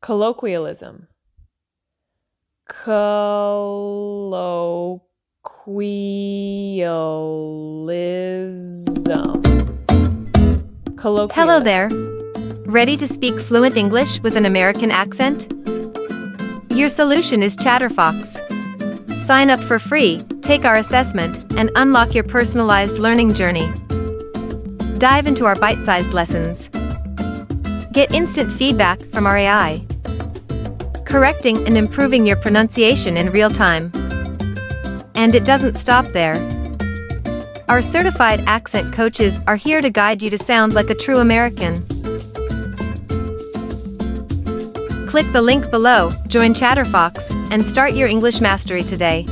Colloquialism. Colloquialism. Colloquialism. Hello there. Ready to speak fluent English with an American accent? Your solution is ChatterFox. Sign up for free, take our assessment, and unlock your personalized learning journey. Dive into our bite-sized lessons. Get instant feedback from our AI, correcting and improving your pronunciation in real time. And it doesn't stop there. Our certified accent coaches are here to guide you to sound like a true American. Click the link below, join ChatterFox, and start your English mastery today.